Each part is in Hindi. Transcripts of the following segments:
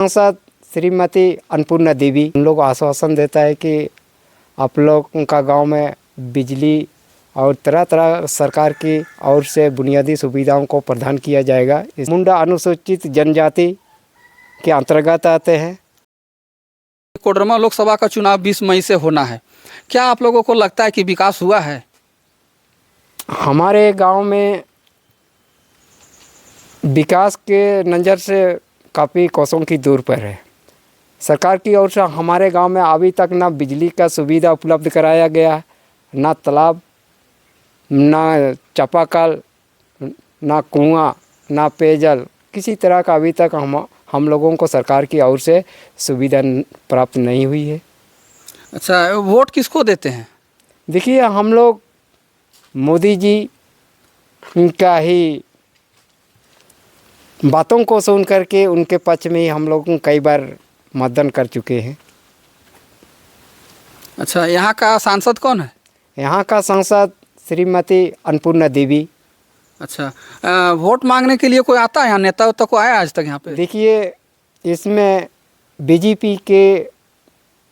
सांसद श्रीमती अन्नपूर्णा देवी उन लोग आश्वासन देता है कि आप लोग का गांव में बिजली और तरह तरह सरकार की ओर से बुनियादी सुविधाओं को प्रदान किया जाएगा। इस मुंडा अनुसूचित जनजाति के अंतर्गत आते हैं। कोडरमा लोकसभा का चुनाव 20 मई से होना है, क्या आप लोगों को लगता है कि विकास हुआ है? हमारे गांव में विकास के नज़र से काफ़ी कोसों की दूर पर है। सरकार की ओर से हमारे गांव में अभी तक ना बिजली का सुविधा उपलब्ध कराया गया, ना तालाब, ना चापाकल, ना कुआं, ना पेयजल, किसी तरह का अभी तक हम लोगों को सरकार की ओर से सुविधा प्राप्त नहीं हुई है। अच्छा, वोट किसको देते हैं? देखिए, हम लोग मोदी जी का ही बातों को सुन करके उनके पक्ष में ही हम लोग कई बार मतदान कर चुके हैं। अच्छा, यहाँ का सांसद कौन है? यहाँ का सांसद श्रीमती अन्नपूर्णा देवी। अच्छा, वोट मांगने के लिए कोई आता है यहाँ? नेता उता को आया आज तक यहाँ पे? देखिए, इसमें बीजेपी के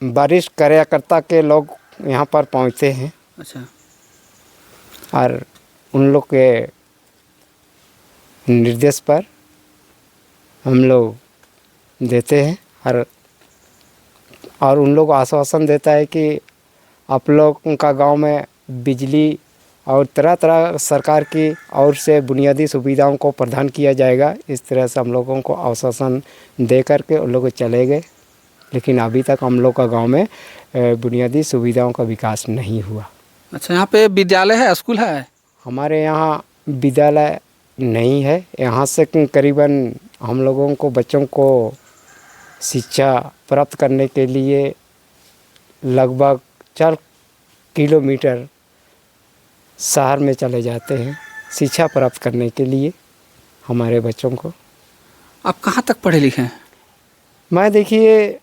वरिष्ठ कार्यकर्ता के लोग यहाँ पर पहुँचते हैं। अच्छा, और उन लोग के निर्देश पर हम लोग देते हैं और उन लोग आश्वासन देता है कि आप लोग का गांव में बिजली और तरह तरह सरकार की ओर से बुनियादी सुविधाओं को प्रदान किया जाएगा। इस तरह से हम लोगों को आश्वासन दे करके उन लोग चले गए, लेकिन अभी तक हम लोग का गांव में बुनियादी सुविधाओं का विकास नहीं हुआ। अच्छा, यहाँ पे विद्यालय है, स्कूल है? हमारे यहाँ विद्यालय नहीं है। यहाँ से करीबन हम लोगों को बच्चों को शिक्षा प्राप्त करने के लिए लगभग 4 किलोमीटर शहर में चले जाते हैं शिक्षा प्राप्त करने के लिए हमारे बच्चों को। आप कहाँ तक पढ़े लिखे हैं? मैं देखिए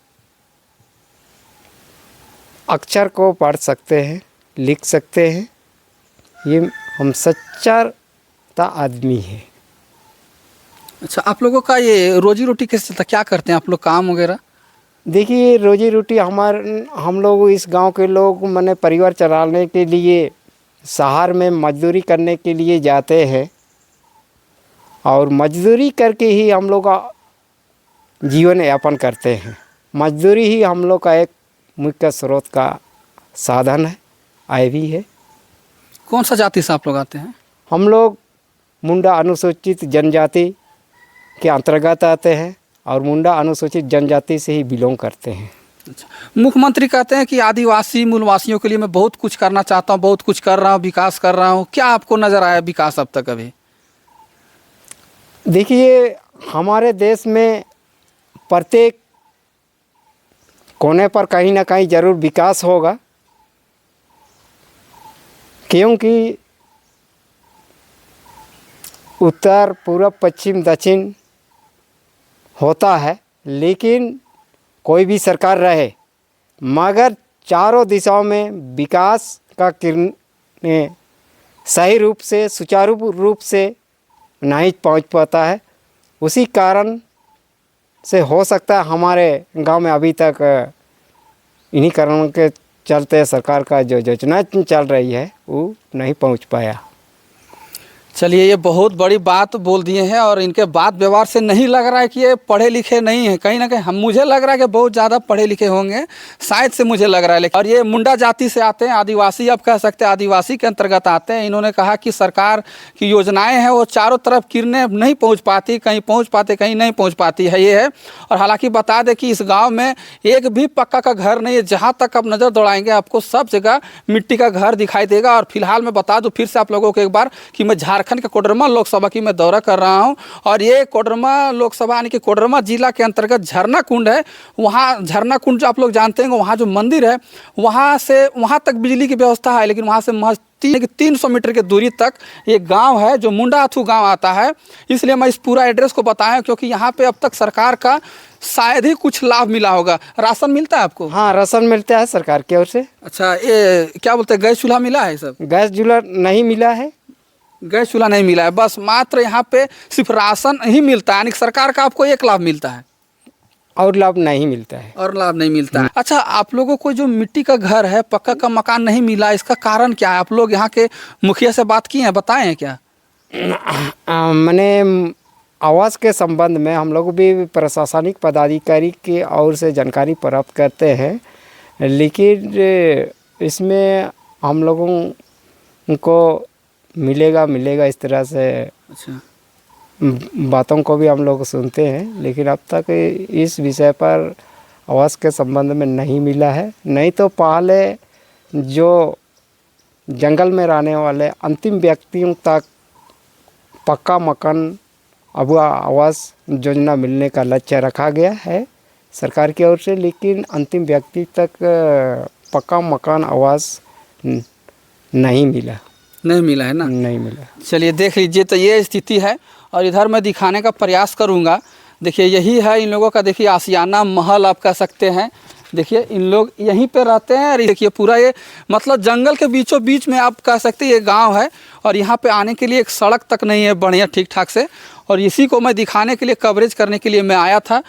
अक्षर को पढ़ सकते हैं, लिख सकते हैं, ये हम सच्चा आदमी है। अच्छा, आप लोगों का ये रोजी रोटी कैसे चलता, क्या करते हैं आप लोग काम वगैरह? देखिए, रोजी रोटी हम लोग इस गांव के लोग माने परिवार चलाने के लिए शहर में मजदूरी करने के लिए जाते हैं और मजदूरी करके ही हम लोग का जीवन यापन करते हैं। मजदूरी ही हम लोग का एक मुख्य स्रोत का साधन है, आय भी है। कौन सा जाति से आप लोग आते हैं? हम लोग मुंडा अनुसूचित जनजाति के अंतर्गत आते हैं और मुंडा अनुसूचित जनजाति से ही बिलोंग करते हैं। अच्छा, मुख्यमंत्री कहते हैं कि आदिवासी मूलवासियों के लिए मैं बहुत कुछ करना चाहता हूँ, बहुत कुछ कर रहा हूँ, विकास कर रहा हूँ, क्या आपको नज़र आया विकास अब तक अभी? देखिए, हमारे देश में प्रत्येक कोने पर कहीं ना कहीं ज़रूर विकास होगा, क्योंकि उत्तर पूर्व पश्चिम दक्षिण होता है, लेकिन कोई भी सरकार रहे मगर चारों दिशाओं में विकास का किरण सही रूप से सुचारू रूप से नहीं पहुंच पाता है। उसी कारण से हो सकता है हमारे गांव में अभी तक इन्हीं कारणों के चलते सरकार का जो योजना चल रही है वो नहीं पहुंच पाया। चलिए, ये बहुत बड़ी बात बोल दिए हैं और इनके बात व्यवहार से नहीं लग रहा है कि ये पढ़े लिखे नहीं हैं। कहीं ना कहीं मुझे लग रहा है कि बहुत ज़्यादा पढ़े लिखे होंगे, शायद से मुझे लग रहा है। लेकिन और ये मुंडा जाति से आते हैं, आदिवासी आप कह सकते हैं, आदिवासी के अंतर्गत आते हैं। इन्होंने कहा कि सरकार की योजनाएँ हैं वो चारों तरफ किरणें नहीं पहुँच पाती, कहीं पहुँच पाते कहीं नहीं पहुँच पाती है ये है। और हालाँकि बता दें कि इस गाँव में एक भी पक्का का घर नहीं है। जहाँ तक आप नज़र दौड़ाएंगे आपको सब जगह मिट्टी का घर दिखाई देगा। और फिलहाल मैं बता दूँ फिर से आप लोगों को एक बार कि मैं झारखंड के कोडरमा लोकसभा की मैं दौरा कर रहा हूं और ये कोडरमा लोकसभा यानी कि कोडरमा जिला के अंतर्गत झरना कुंड है। वहाँ झरना कुंड जो आप लोग जानते हैं, वहाँ जो मंदिर है वहाँ से वहाँ तक बिजली की व्यवस्था है, लेकिन वहाँ से महज 300 मीटर की दूरी तक एक गांव है जो मुंडाथू गांव आता है। इसलिए मैं इस पूरा एड्रेस को बताया क्योंकि यहाँ पे अब तक सरकार का शायद ही कुछ लाभ मिला होगा। राशन मिलता है आपको? हाँ, राशन मिलता है सरकार की ओर से। अच्छा, ये क्या बोलते हैं, गैस चूल्हा मिला है? सब गैस चूल्हा नहीं मिला है, गैस चूल्हा नहीं मिला है, बस मात्र यहाँ पे सिर्फ राशन ही मिलता है, यानी सरकार का आपको एक लाभ मिलता है। और लाभ नहीं मिलता है। और लाभ नहीं मिलता है। अच्छा, आप लोगों को जो मिट्टी का घर है, पक्का का मकान नहीं मिला, इसका कारण क्या है? आप लोग यहाँ के मुखिया से बात किए हैं, बताए हैं क्या? मैंने आवास के संबंध में हम लोग भी प्रशासनिक पदाधिकारी की ओर से जानकारी प्राप्त करते हैं, लेकिन इसमें हम लोगों को मिलेगा इस तरह से अच्छा, बातों को भी हम लोग सुनते हैं, लेकिन अब तक इस विषय पर आवास के संबंध में नहीं मिला है। नहीं तो पहले जो जंगल में रहने वाले अंतिम व्यक्तियों तक पक्का मकान अब आवास योजना मिलने का लक्ष्य रखा गया है सरकार की ओर से, लेकिन अंतिम व्यक्ति तक पक्का मकान आवास नहीं मिला है ना? नहीं मिला। चलिए देख लीजिए, तो ये स्थिति है और इधर मैं दिखाने का प्रयास करूंगा। देखिए यही है इन लोगों का, देखिए आशियाना महल आप कह सकते हैं। देखिए इन लोग यहीं पे रहते हैं। और देखिए पूरा ये मतलब जंगल के बीचों बीच में आप कह सकते हैं ये गांव है, और यहाँ पे आने के लिए एक सड़क तक नहीं है बढ़िया ठीक ठाक से। और इसी को मैं दिखाने के लिए, कवरेज करने के लिए मैं आया था।